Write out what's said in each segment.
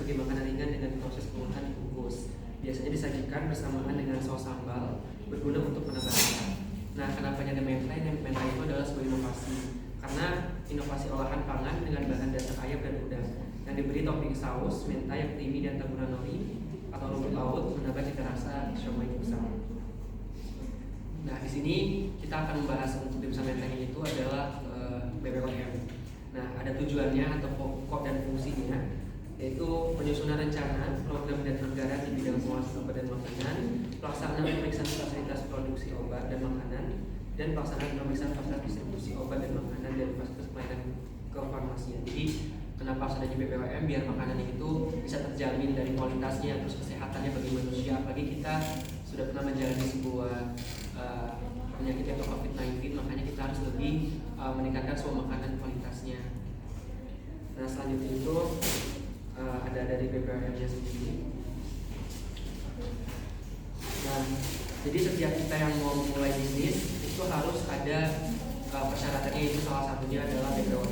sebagai makanan ringan dengan proses pengolahan dibungkus. Biasanya disajikan bersamaan dengan saus sambal, berguna untuk menambah rasa. Nah, kenapa ada mentai? Mentai itu adalah sebuah inovasi, karena inovasi olahan pangan dengan bahan dasar ayam dan udang yang diberi topping saus, mentai, creamy, dan taburan nori atau rumput laut menambah cita rasa siomay bersama. Nah, di sini kita akan membahas untuk dimsum mentai itu adalah BPOM. Nah, ada tujuannya atau pokok dan fungsinya, yaitu penyusunan rencana, program dan anggaran di bidang pengawasan obat dan makanan, pelaksanaan pemeriksaan fasilitas produksi obat dan makanan, dan pelaksanaan pemeriksaan fasilitas distribusi obat dan makanan dan fasilitas pelayanan kefarmasian. Jadi, kenapa harus adanya BPOM? Biar makanan itu bisa terjamin dari kualitasnya, terus kesehatannya bagi manusia. Apalagi kita sudah pernah menjalani sebuah penyakit yaitu COVID-19, makanya kita harus lebih meningkatkan semua makanan kualitasnya. Nah, selanjutnya itu ada dari BPOM-nya sendiri. Nah, jadi setiap kita yang mau memulai bisnis itu harus ada persyaratannya, itu salah satunya adalah BPOM.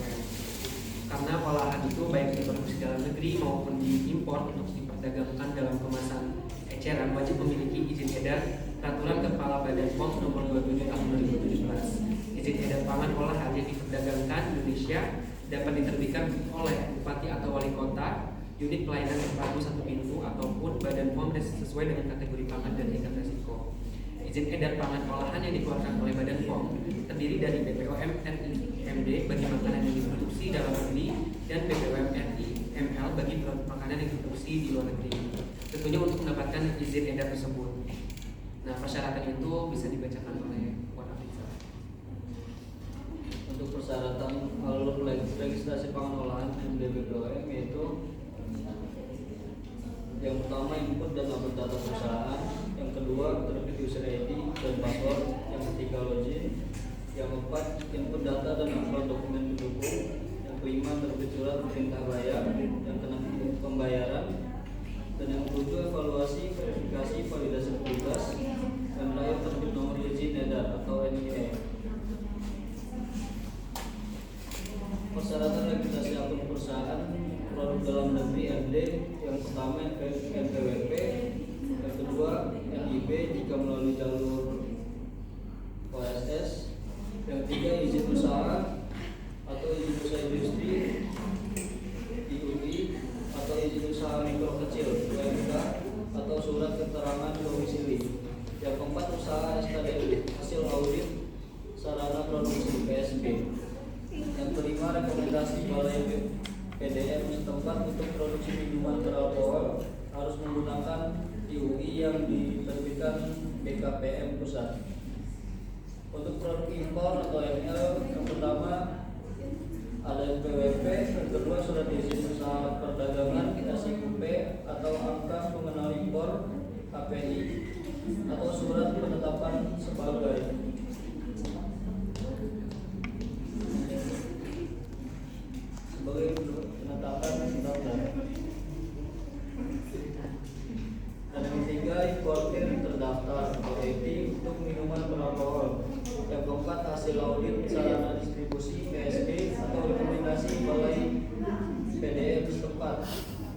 Karena olahan itu baik diproduksi dalam negeri maupun diimpor untuk diperdagangkan dalam kemasan eceran wajib memiliki izin edar Peraturan Kepala Badan POM Nomor 27 Tahun 2017. Izin edar pangan olahan yang diperdagangkan Indonesia dapat diterbitkan oleh Bupati atau Wali Kota, unit pelayanan terpadu satu pintu, ataupun Badan POM sesuai dengan kategori pangan dan tingkat resiko. Izin edar pangan olahan yang dikeluarkan oleh Badan POM terdiri dari BPOM RI MD bagi makanan yang diproduksi dalam negeri dan BPOM RI ML bagi makanan yang diproduksi di luar negeri. Tentunya untuk mendapatkan izin edar tersebut. Nah, persyaratan itu bisa dibacakan oleh Puan Afifah. Untuk persyaratan alur registrasi pangan olahan BPOM yaitu yang pertama input dan upload data perusahaan, yang kedua terbit user ID dan password, yang ketiga login, yang keempat input data dan upload dokumen pendukung, yang kelima terbit surat perintah bayar, yang keenam pembayaran, dan yang ketujuh evaluasi, verifikasi, validasi petugas, dan terakhir terbit nomor izin edar atau NIE. Persyaratan registrasi akun perusahaan produk dalam negeri (MD), yang pertama NPWP, yang kedua NIB jika melalui jalur OSS, yang ketiga izin usaha atau izin usaha industri IUI atau izin usaha mikro kecil (UMK) atau surat keterangan domisili, yang keempat usaha SKDU hasil audit sarana produksi PSB, yang kelima rekomendasi balai PDM setempat untuk produksi minuman beralkohol harus menggunakan IUI yang diterbitkan BKPM pusat. Untuk produk impor atau ML, yang pertama ada PWP, yang kedua surat izin usaha perdagangan SIUP atau angka pengenal impor API atau surat penetapan sebagai penetapan undang-undang. Dan yang ketiga importir terdaftar atau IP untuk minuman beralkohol. Yang keempat hasil audit sarana distribusi PSB atau rekomendasi balai PDM setempat.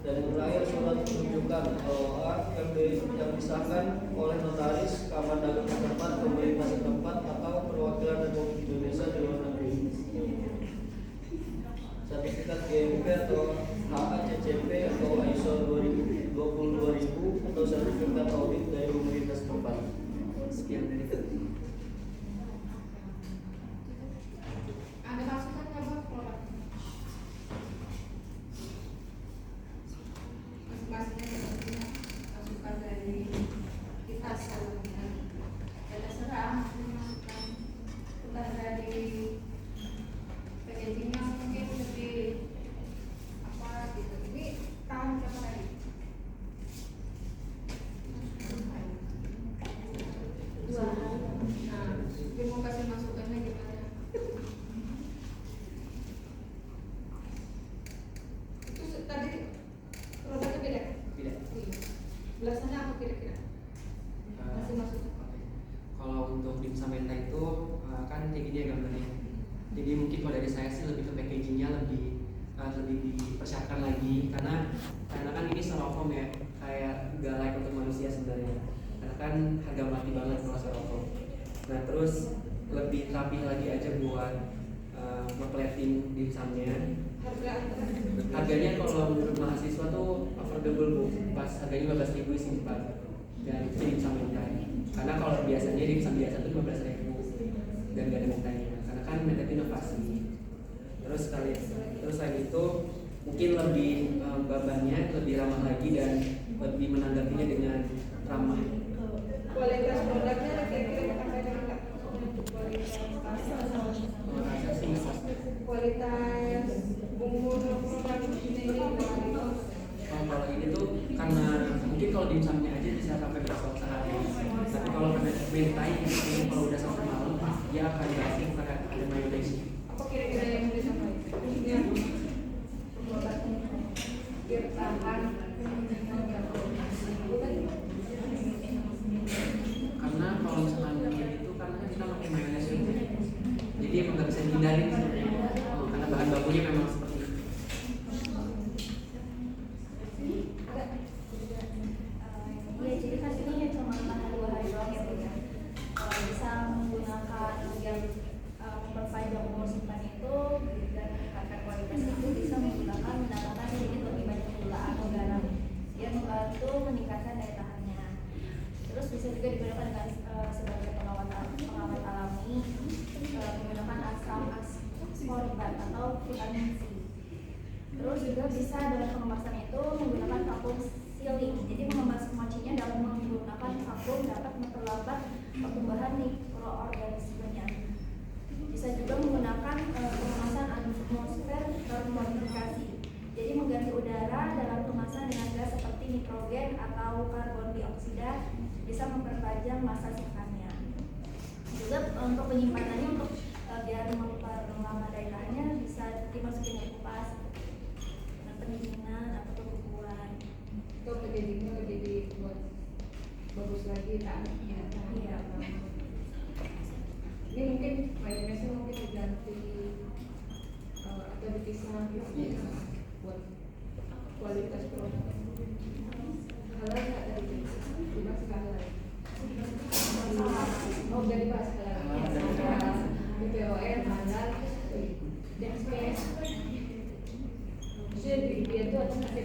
Dan yang terakhir surat penunjukan LOA yang disahkan oleh notaris, kamar dagang setempat, pemerintah setempat, atau perwakilan Republik Indonesia di luar negeri. Sertifikat GMP atau HACCP atau ISO 20000 atau sertifikat audit dari pemerintah setempat. Sekian dari kita. Ada masukan nggak Bapak? Masing-masing masukan dari kita selanjutnya. Ya terserah masukan. Bukan dari packagingnya mungkin lebih apa gitu. Ini tahun berapa lagi? Dua. Nah, dia mau kasih masukannya gimana? Itu tadi produknya beda? Beda. Belasannya apa kira-kira? Masih masuk. Kalau untuk dimsum mentai itu kan kayak gini ya gambarnya. Jadi mungkin kalau dari saya sih lebih ke packagingnya lebih dipersiapkan lagi, karena karena kan ini styrofoam ya, kayak gak layak untuk manusia sebenarnya, karena kan harga mati banget kalau styrofoam. Nah terus lebih rapi lagi aja buat ngeplating dimsumnya. Harganya kalau menurut mahasiswa tuh affordable bu, pas harganya 15.000 sih Pak, dan itu dimsum mentai. Karena kalau biasanya dimsum biasa tuh 15.000 dan gak ada mentainya, karena kan mentai itu inovasi. Terus selain itu mungkin lebih babahnya lebih ramah lagi dan lebih menanggapinya dengan ramah. Kualitas produknya kira-kira sampai dengan Rasa sih kualitas bumbu produk ini kalau ini tuh karena mungkin kalau dimsumnya aja bisa sampai besok sehari, tapi kalau mentai ini kalau udah sampai malam dia akan basi karena ada mayones. apa kira-kira yang bisa maksudnya biar tahan Karena kalau misalkan itu karena kita pakai mayones itu, jadi emang nggak bisa dihindarin sebenarnya. Karena bahan bakunya memang seperti itu. Ya, jadi kan ini cuma tahan 2 hari doang ya Bu ya. Kalau bisa menggunakan yang memperpanjang umur simpan itu dan meningkatkan kualitas itu bisa menggunakan menambahkan sedikit lebih banyak gula atau garam yang membantu meningkatkan daya tahannya. Terus bisa juga digunakan dengan sebagai pengawet alami, menggunakan asam ascorbat atau vitamin C. Terus juga bisa dalam pengemasan itu menggunakan vacuum sealing. Jadi mengemas mochinya dalam menggunakan vakum dapat memperlambat pertumbuhan mikroorganismenya. Bisa juga menggunakan pengemasan atmosfer termodifikasi. Jadi mengganti udara dalam kemasan dengan gas seperti nitrogen atau karbon dioksida bisa memperpanjang masa simpannya. Juga untuk penyimpanannya untuk biar memperlama daya tahannya bisa dimasukin ke kulkas, pendinginan atau pembukuan. itu packagingnya lebih dibuat bagus lagi tahannya. Iya. Ini mungkin mayonesnya mungkin diganti atau dipisah gitu buat kualitas produk. Halal nggak dari sini? Dibahas nggak halal? Oh jadi bahas halal. Di POM halal dan space. Maksudnya di dia tuh ada